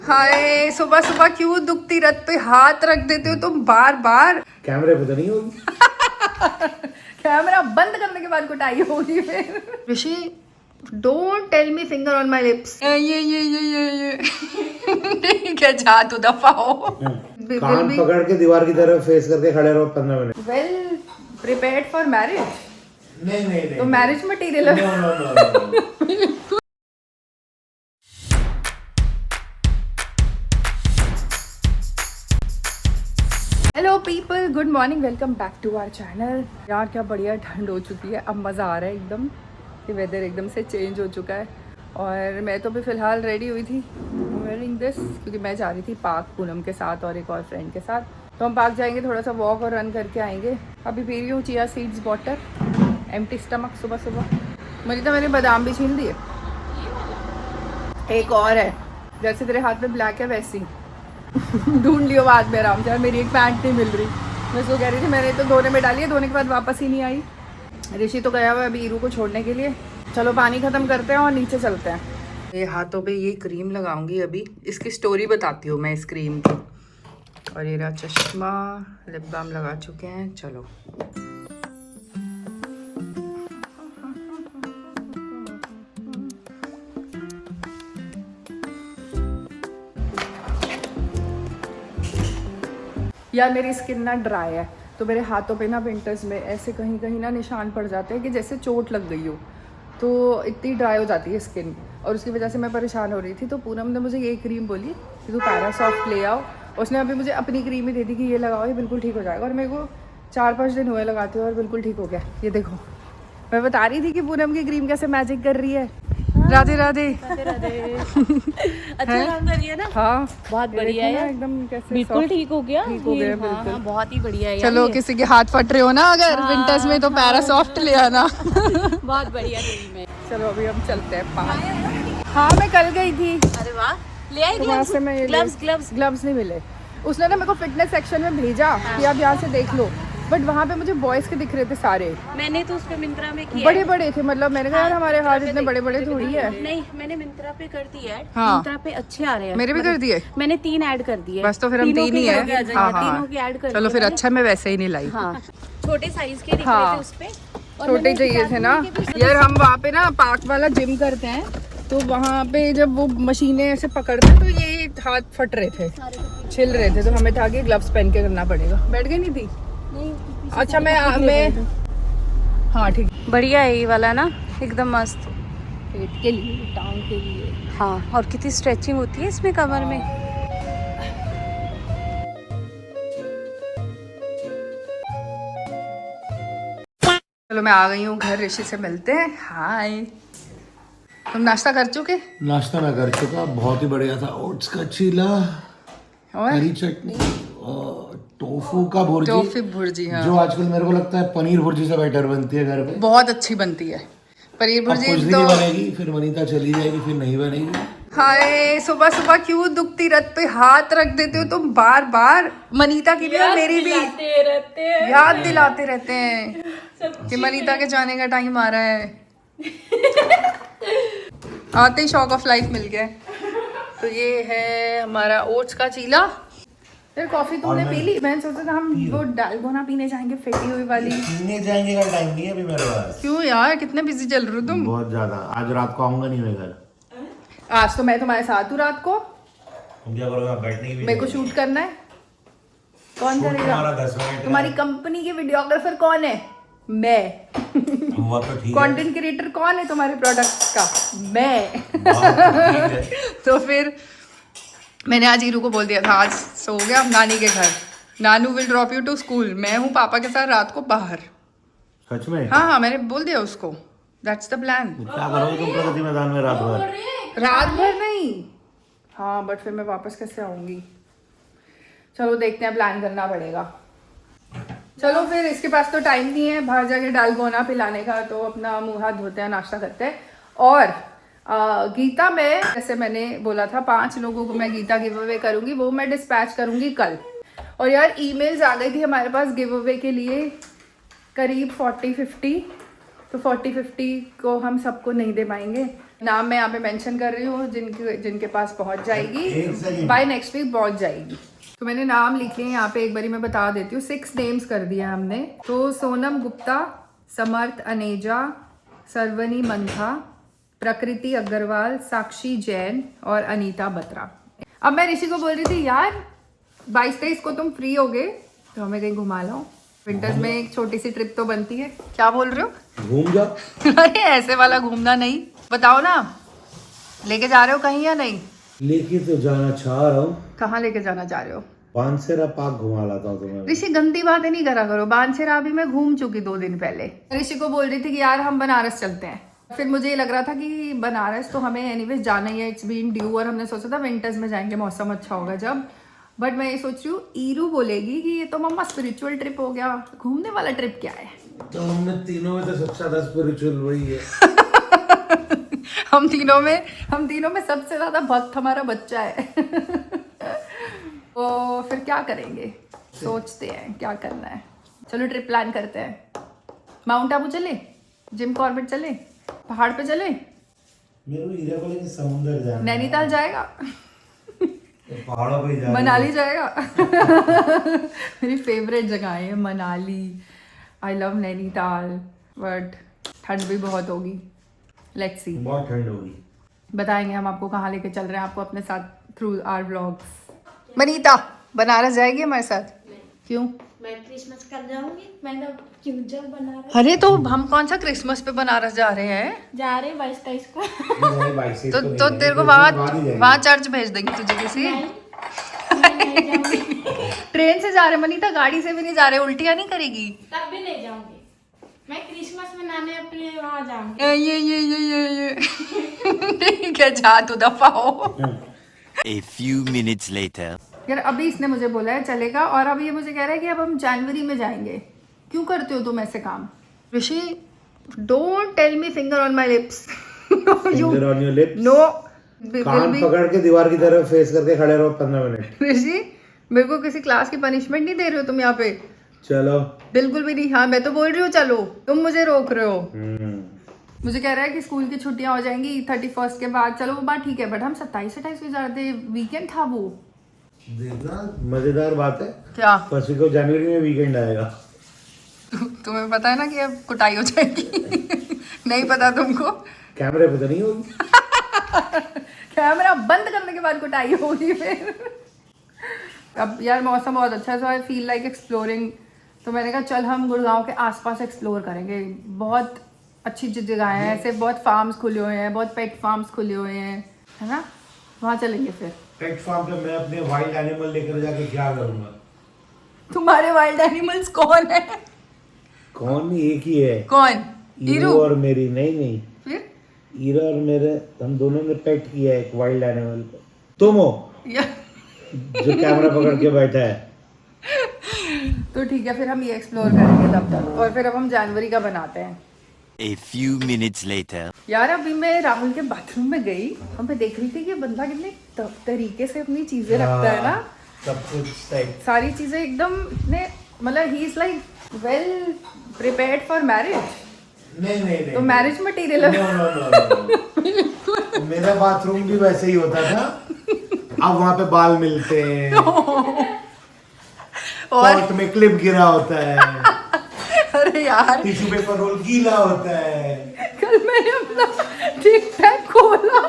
हाय सुबह सुबह क्यों दुखती रत पे हाथ रख देते हो तुम बार बार। कैमरे पे तो नहीं होगी। कैमरा बंद करने के बाद कुटाई होगी फिर। Rishi don't tell me finger on my lips. ये ठीक है जा तू दफा हो। कान पकड़ के दीवार की तरफ फेस करके खड़े रहो 15 minute. Well prepared for marriage. नहीं तो मैरिज मटेरियल है। No. Hello people, good morning, welcome back to our channel. यार क्या बढ़िया ठंड हो चुकी है, अब मज़ा आ रहा है एकदम कि वेदर एकदम से चेंज हो चुका है। और मैं तो अभी फ़िलहाल रेडी हुई थी वेयरिंग दिस क्योंकि मैं जा रही थी पार्क पूनम के साथ और एक और फ्रेंड के साथ। तो हम पार्क जाएंगे, थोड़ा सा वॉक और रन करके आएंगे। अभी पी रही हूँ chia seeds water, empty stomach सुबह सुबह। मुझे तो मैंने बादाम भी छीन दिए। एक और है, जैसे तेरे हाथ में ब्लैक है वैसी ढूंढ लियो बाद में आराम से। यार मेरी एक पैंट नहीं मिल रही, मैं उसको कह रही थी, मैंने तो धोने में डाली है, धोने के बाद वापस ही नहीं आई। ऋषि तो गया हुआ है अभी ईरू को छोड़ने के लिए। चलो पानी ख़त्म करते हैं और नीचे चलते हैं। ये हाथों पे ये क्रीम लगाऊंगी अभी, इसकी स्टोरी बताती हूँ मैं इस क्रीम की। और ये रहा चश्मा, लिप बाम लगा चुके हैं। चलो यार मेरी स्किन ना ड्राई है, तो मेरे हाथों पे ना विंटर्स में ऐसे कहीं कहीं ना निशान पड़ जाते हैं कि जैसे चोट लग गई हो, तो इतनी ड्राई हो जाती है स्किन। और उसकी वजह से मैं परेशान हो रही थी। तो पूनम ने मुझे ये क्रीम बोली कि तू पैरासॉफ्ट ले आओ। उसने अभी मुझे अपनी क्रीम ही दे दी कि ये लगाओ, ये बिल्कुल ठीक हो जाएगा। और मेरे को 4-5 दिन हुए लगाते हुए और बिल्कुल ठीक हो गया। ये देखो, मैं बता रही थी कि पूनम की क्रीम कैसे मैजिक कर रही है। राधे राधे। अच्छा काम कर रही है ना। हाँ बहुत बढ़िया है एकदम, कैसे बिल्कुल ठीक हो गया। ठीक हो गया बिल्कुल। हाँ, बहुत ही बढ़िया है। चलो किसी के हाथ फट रहे हो ना अगर विंटर्स में, तो पैरासॉफ्ट ले आना। बहुत बढ़िया क्रीम है। चलो अभी हम चलते हैं पार्क। हाँ मैं कल गई थी। अरे वाह, ले आई तो वहाँ से मैं ग्लव्स नहीं मिले। उसने ना मेरे को फिटनेस सेक्शन में भेजा कि आप यहाँ से देख लो, बट वहाँ पे मुझे बॉयज के दिख रहे थे सारे। मैंने तो उस पे मिंत्रा में किया, बड़े बड़े थे। मतलब मैंने कहा यार हमारे हाथ इतने बड़े बड़े थोड़ी है। नहीं मैंने मिंत्रा पे कर दिया है। हाँ। मिंत्रा पे अच्छे आ रहे हैं। मेरे भी कर दिए। मैंने 3 ऐड कर दिए। बस तो फिर हम 3 ही है। हाँ तीनों की ऐड कर। चलो फिर अच्छा, मैं वैसे ही नहीं लाई। हाँ, छोटे साइज के दिख हाँ। रहे थे उस पे। छोटे चाहिए थे ना यार। हम वहाँ पे ना पार्क वाला जिम करते हैं, तो वहाँ पे जब वो मशीनें ऐसे पकड़ते हैं तो ये हाथ फट रहे थे, छिल रहे थे, तो हमें था कि ग्लव्स पहन के करना पड़ेगा। बैठ गई नहीं थी? नहीं। अच्छा मैं हाँ ठीक। बढ़िया है ये वाला ना, एकदम मस्त। पेट के लिए, टांग के लिए। हाँ, और कितनी स्ट्रेचिंग होती है इसमें कमर में। चलो मैं आ गई हूँ घर, ऋषि से मिलते हैं। हाय, तुम नाश्ता कर चुके? नाश्ता मैं कर चुका, बहुत ही बढ़िया था। ओट्स का चीला, और हरी चटनी और टोफू का भुर्जी। टोफू भुर्जी, हाँ। जो आजकल मेरे को लगता है पनीर भुर्जी से बेटर बनती है घर पे। बहुत अच्छी बनती है पनीर अब भुर्जी। कुछ दिन तो ही बनेगी, फिर वनीता चली जाएगी, फिर नहीं बनेगी। हाय सुबह सुबह क्यों दुखती रत पे हाथ रख देते हो तुम बार बार। मनीता की भी और मेरी भी याद दिलाते रहते हैं कि मनीता के जाने का टाइम आ रहा है। आते ही शॉक ऑफ लाइफ मिल गया। तो ये है हमारा ओट्स का चीला। फिर कॉफी तुमने पी ली? मैंने सोचा था हम वो डालगोना पीने जाएंगे, फेटी हुई वाली। पीने जाएंगे का टाइम नहीं है अभी मेरे पास। क्यों यार, कितने बिजी चल रहे हो तुम? बहुत ज्यादा। आज रात को आऊंगा नहीं मैं घर। आज तो मैं तुम्हारे साथ हूँ रात को। तुम क्या करोगे? बैठने की मेरे को शूट करना है। कौन करेगा? 10 मिनट। तुम्हारी कंपनी के वीडियोग्राफर कौन है? मैं। हुआ तो ठीक है। कंटेंट क्रिएटर कौन है तुम्हारे प्रोडक्ट का? मैं। ठीक है। तो फिर मैंने आज ईरू को बोल दिया था आज सो गया नानी के घर, नानू will drop you to school. मैं हूँ पापा के साथ रात को बाहर। सच में? हाँ हाँ मैंने बोल दिया उसको, दैट्स द प्लान। क्या करोगे तुम प्रगति मैदान में रात भर? रात भर नहीं, हाँ बट फिर मैं वापस कैसे आऊँगी? चलो देखते हैं, प्लान करना पड़ेगा। चलो फिर, इसके पास तो टाइम नहीं है बाहर जाके डालगोना पिलाने का, तो अपना मुंह हाथ धोते हैं, नाश्ता करते हैं। और गीता में, जैसे मैंने बोला था 5 लोगों को मैं गीता गिव अवे करूँगी, वो मैं डिस्पैच करूँगी कल। और यार ईमेल्स आ गई थी हमारे पास गिव अवे के लिए करीब 40-50, तो 40-50 को हम सबको नहीं दे पाएंगे। नाम मैं यहाँ पे मेंशन कर रही हूँ, जिनके पास पहुँच एक जाएगी second। बाय नेक्स्ट वीक पहुँच जाएगी। तो मैंने नाम लिखे हैं यहाँ पे, एक बारी मैं बता देती हूँ। 6 नेम्स कर दिए हमने। तो सोनम गुप्ता, समर्थ अनेजा, सर्वनी मंथा, प्रकृति अग्रवाल, साक्षी जैन और अनीता बत्रा। अब मैं ऋषि को बोल रही थी यार 22-23 को तुम फ्री होगे तो हमें कहीं घुमा लो, विंटर्स में एक छोटी सी ट्रिप तो बनती है। क्या बोल रहे हो? घूम जाओ। अरे ऐसे वाला घूमना नहीं, बताओ ना लेके जा रहे हो कहीं या नहीं? लेके तो जाना चाह रहा हूँ। कहाँ लेके जाना चाह रहे हो? बांसेरा पार्क घुमा लाता हूँ तुम्हें। ऋषि गंदी बातें नहीं करा करो, बांसेरा अभी मैं घूम चुकी 2 दिन पहले। ऋषि को बोल रही थी कि यार हम बनारस चलते हैं, फिर मुझे ये लग रहा था कि बनारस तो हमें एनीवेज जाना ही है, इट्स बीन ड्यू, और हमने सोचा था विंटर्स में जाएंगे, मौसम अच्छा होगा जब। बट मैं ये सोच रही हूँ ईरू बोलेगी कि ये तो मम्मा स्पिरिचुअल ट्रिप हो गया, घूमने वाला ट्रिप क्या है? तो हमने तीनों में तो सबसे ज्यादा स्पिरिचुअल वही है। हम तीनों में सबसे ज्यादा भक्त हमारा बच्चा है। तो फिर क्या करेंगे, सोचते हैं क्या करना है। चलो ट्रिप प्लान करते हैं। माउंट आबू चले, जिम कॉर्बेट चले, पहाड़ पे चले, मेरे को हीरा बोले कि समुंदर जाना, नैनीताल जाएगा, पहाड़ों पे जाना, मनाली जाएगा। मेरी फेवरेट जगह है Manali. I love Nainital, but ठंड भी बहुत होगी। लेट्स सी, बहुत ठंड होगी। बताएंगे हम आपको कहाँ लेके चल रहे हैं, आपको अपने साथ through our vlogs. Manita Banaras जाएगी हमारे साथ? क्यों? मैं क्रिसमस कर जाऊंगी, मैंने क्यों जब बनारस अरे तो हम कौन सा क्रिसमस पे बनारस जा रहे हैं? जा रहे 22-23 को। तो तेरे को वहाँ चर्च भेज देंगे तुझे किसी। नहीं जाऊंगी, ट्रेन से जा रहे मनीता, गाड़ी से भी नहीं जा रहे, उल्टियाँ नहीं करेगी? तब भी नहीं जाऊंगी। मैं क्रिसमस मनाने अपने वहाँ जाऊंगी। ये ठीक है, जा तू दफा हो। A few minutes later. यार अभी इसने मुझे बोला है चलेगा, और अभी ये मुझे कह रहा है कि अब हम जनवरी में जाएंगे। क्यों करते हो तुम ऐसे काम? Rishi don't tell me finger on my lips. Finger on your lips. No, कान पकड़ के दीवार की तरफ फेस करके खड़े रहो 15 मिनट। ऋषि मेरे को किसी क्लास की पनिशमेंट नहीं दे रहे हो तुम यहाँ पे? चलो। बिल्कुल भी नहीं। हाँ मैं तो बोल रही हूँ चलो, तुम मुझे रोक रहे हो। मुझे कह रहा है कि स्कूल की छुट्टियां हो जाएंगी 31 के बाद। चलो वो बात ठीक है, बट हम 27-28 को जा रहे थे, वीकेंड था वो। देखना मजेदार बात है, क्या? 1 को जनवरी में वीकेंड आएगा। तुम्हें पता है ना कि अब कुटाई हो जाएगी। नहीं पता तुमको? कैमरे पे तो नहीं होगी। कैमरा बंद करने के बाद कुटाई होगी फिर। अब यार मौसम बहुत अच्छा है, सो आई फील लाइक एक्सप्लोरिंग। तो मैंने कहा चल हम गुड़गांव के आसपास एक्सप्लोर करेंगे। बहुत अच्छी जगह है, ऐसे बहुत फार्म्स खुले हुए हैं, बहुत पेट फार्म्स खुले हुए हैं, है ना, वहाँ चलेंगे फिर। पेट फार्म पे मैं अपने वाइल्ड एनिमल लेकर जाके क्या करूंगा? तुम्हारे वाइल्ड एनिमल्स कौन है? कौन? एक ही है। कौन? ईरू और मेरी। नहीं फिर ईरा और मेरे, हम दोनों ने पेट किया है एक वाइल्ड एनिमल को। तुम हो जो कैमरा पकड़ के बैठा है। तो ठीक है, फिर हम ये एक्सप्लोर करेंगे तब तक, और फिर अब हम जनवरी का बनाते हैं। A few minutes later. यार अभी मैं राहुल के बाथरूम में गई, हम पे देख रही थी कि बंदा कितने तरीके से अपनी चीजें रखता है ना, सब कुछ सही। सारी चीजें एकदम इतने, मतलब he is like well prepared for marriage. नहीं तो मैरिज मटेरियल है। No. मेरा बाथरूम भी वैसे ही होता था। अब वहाँ पे बाल मिलते हैं, और पॉट में क्लिप गिरा होता है, अरे यार टिश्यू पेपर रोल गीला होता है। कल मैंने अपना टिक टैक खोला,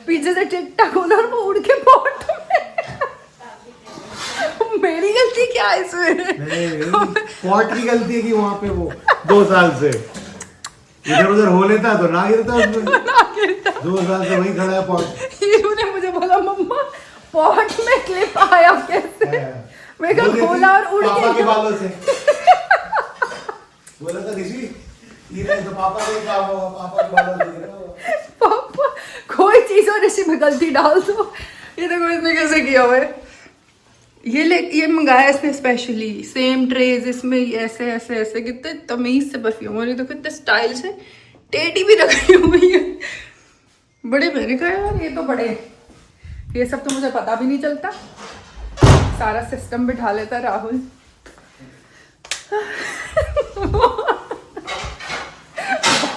पीछे से टिक टैक खोला और वो उड़ के पॉट में। मेरी गलती क्या है इसमें? नहीं, पॉट की गलती है कि वहाँ पे वो 2 साल से इधर उधर हो लेता तो ना गिरता उसमें। 2 साल से वही खड़ा है पॉट। हीरू ने मुझे बोला मम्मा पॉट में क्लिप आया कैसे? मैं कहा खोला और उड़ पापा के के बालों से। बोला था ऋषि ये नहीं तो पापा के काम होगा, पापा के बालों से गिरा होगा। पापा कोई चीज और ऋषि में गलती डाल दो। ये देखो इसने कैसे किया हुआ है। ये मंगाया इसने स्पेशली, सेम ट्रेज इसमें ऐसे ऐसे ऐसे, कितने तमीज से परफ्यूम, और ये तो कितने स्टाइल से टेडी भी रखी हुई है। बड़े मैंने कहा यार ये तो बड़े, ये सब तो मुझे पता भी नहीं चलता, सारा सिस्टम बिठा लेता राहुल।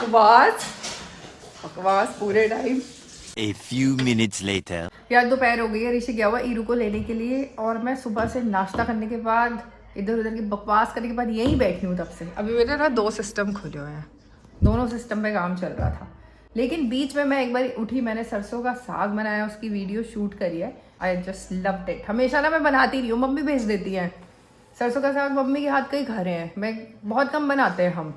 बकवास। बकवास पूरे time. A few minutes later. यार दोपहर हो गई है, ऋषि गया हुआ ईरू को लेने के लिए और मैं सुबह से नाश्ता करने के बाद इधर उधर की बकवास करने के बाद यहीं बैठी हूँ तब से। अभी मेरे ना 2 सिस्टम खुले हुए हैं, दोनों सिस्टम पे काम चल रहा था, लेकिन बीच में मैं एक बार उठी, मैंने सरसों का साग बनाया, उसकी वीडियो शूट करी है। I just loved it. हमेशा ना मैं बनाती नहीं हूँ, मम्मी भेज देती हैं। सरसों का साग मम्मी के हाथ का ही खा रहे हैं, मैं बहुत कम बनाते हैं हम,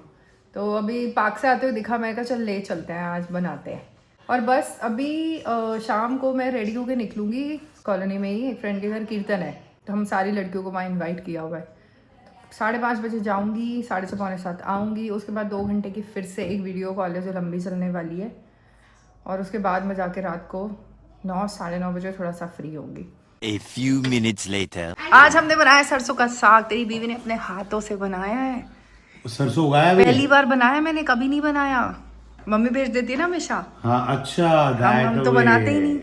तो अभी पार्क से आते हुए दिखा, मैं कहा चल ले चलते हैं आज बनाते हैं। और बस अभी शाम को मैं रेडी होकर निकलूँगी, कॉलोनी में ही एक फ्रेंड के घर कीर्तन है, तो हम सारी लड़कियों को वहाँ इन्वाइट किया हुआ है। 5:30 बजे जाऊँगी, 6:30 पौने 7 आऊँगी, उसके बाद 2 घंटे की फिर से एक वीडियो कॉल है जो लंबी चलने वाली है, और उसके बाद मैं जाके रात को 9 साढ़े 9 बजे थोड़ा सा फ्री होंगी। A few minutes later. आज हमने बनाया सरसों का साग, तेरी बीवी ने अपने हाथों से बनाया है, सरसों उगाया भी? पहली बार बनाया, मैंने कभी नहीं बनाया, मम्मी भेज देती है ना हमेशा। हाँ अच्छा, हम तो बनाते ही नहीं।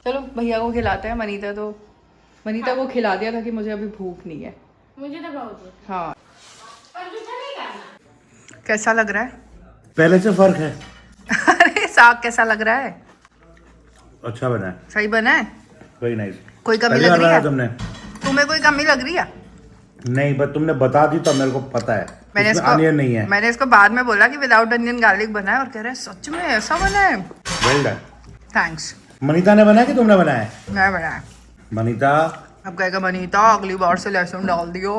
चलो भैया को खिलाते हैं। मनीता को खिला दिया था कि मुझे अभी भूख नहीं है। मुझे तो बहुत है। हाँ, और जूठा नहीं करना। कैसा लग रहा है? पहले से फर्क है। अरे साग कैसा लग रहा है? अच्छा बना है, सही बना है? Very nice. कोई कमी पहली लग बार रही बनाया है तुमने? तुम्हें कोई कमी लग रही है? नहीं, बस तुमने बता दी तो मेरे को पता है। मैंने इसमें अनियन नहीं है। मैंने इसको बाद में बोला कि विदाउट अनियन गार्लिक बना है, और कह रहे हैं सच में ऐसा बना है। Well done. थैंक्स। मनीता ने बनाया कि तुमने बनाया? मैं बनाया। मनीता, अब कहेगा मनीता अगली बार से लहसुन डाल दियो।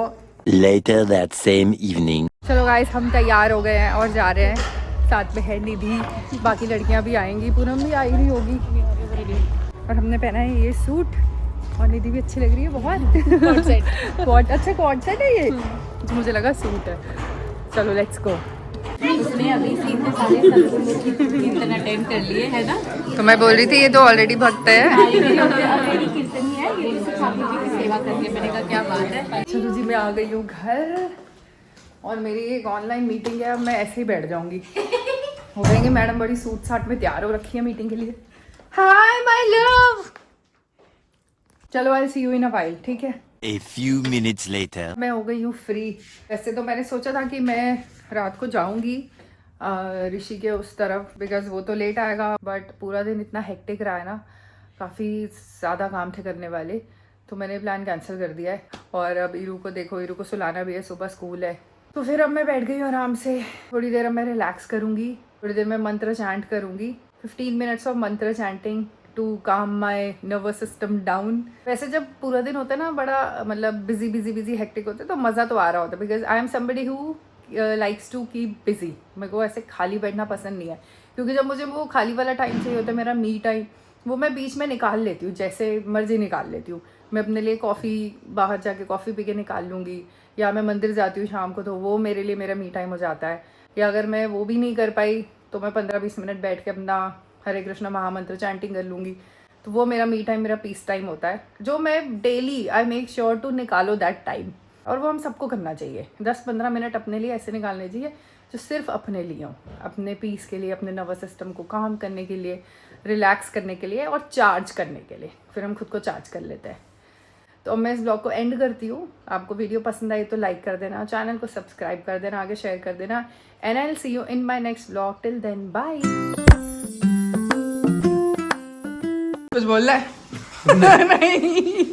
Later that same evening. चलो गाइस, हम तैयार हो गए हैं और जा रहे हैं। साथ में है निधि, बाकी लड़कियां भी आएंगी, पूनम भी आई नहीं होगी। और हमने पहना है ये सूट, और निधि भी अच्छी लग रही है बहुत। कॉट अच्छा कॉट सेट है ये, मुझे लगा सूट है। चलो लेट्स गो। उसने अभी सीधे सारे कीर्तन अटेंड कर लिए है ना। तो मैं बोल रही थी ये तो ऑलरेडी भक्त है। ऑलरेडी कीर्तन ही है, ये तो ठाकुर जी की सेवा करके। मैंने कहा क्या बात है। चलो जी, मैं आ गई हूँ घर, और मेरी एक ऑनलाइन मीटिंग है, अब मैं ऐसे ही बैठ जाऊंगी। हो जाएंगे मैडम बड़ी सूट साट में तैयार हो रखी है मीटिंग के लिए। Hi my love. चलो आई सी यू इन अ व्हाइल, ठीक है। A few minutes later. मैं हो गई हूँ फ्री। वैसे तो मैंने सोचा था कि मैं रात को जाऊंगी ऋषि के उस तरफ, बिकॉज वो तो लेट आएगा, बट पूरा दिन इतना हेक्टिक रहा है ना, काफ़ी ज़्यादा काम थे करने वाले, तो मैंने प्लान कैंसिल कर दिया है। और अब ईरू को देखो, ईरू को सुलाना भी है, सुबह स्कूल है, तो फिर अब मैं बैठ गई हूँ आराम से। थोड़ी देर अब मैं रिलैक्स करूँगी, थोड़ी देर मैं मंत्र चैंट करूँगी, 15 मिनट्स ऑफ मंत्र चैंटिंग टू काम माई नर्वस सिस्टम डाउन। वैसे जब पूरा दिन होता है ना, बड़ा मतलब बिजी हेक्टिक होता है, तो मज़ा तो आ रहा होता है, because I am somebody who likes to keep busy. मेरे को ऐसे खाली बैठना पसंद नहीं है, क्योंकि जब मुझे वो खाली वाला टाइम चाहिए होता है, मेरा मी टाइम, वो मैं बीच में निकाल लेती हूँ, जैसे मर्जी निकाल लेती हूँ। मैं अपने लिए कॉफ़ी, बाहर जाके कॉफ़ी पी के निकाल लूँगी, या मैं मंदिर जाती हूँ शाम को, तो वो मेरे लिए मेरा मी टाइम हो जाता है। या अगर मैं वो भी नहीं कर पाई तो मैं 15-20 मिनट बैठ के अपना हरे कृष्णा महामंत्र चैंटिंग कर लूँगी, तो वो मेरा मी टाइम, मेरा पीस टाइम होता है, जो मैं daily I make sure to निकालो दैट टाइम। और वो हम सबको करना चाहिए, 10-15 मिनट अपने लिए ऐसे निकालने चाहिए जो सिर्फ अपने लिए हो, अपने पीस के लिए, अपने नर्वस सिस्टम को काम करने के लिए, रिलैक्स करने के लिए और चार्ज करने के लिए। फिर हम खुद को चार्ज कर लेते हैं। तो मैं इस ब्लॉग को एंड करती हूँ। आपको वीडियो पसंद आई तो लाइक कर देना, चैनल को सब्सक्राइब कर देना, आगे शेयर कर देना, and I will see you in my next vlog. Till then bye. कुछ बोल रहा है? नहीं।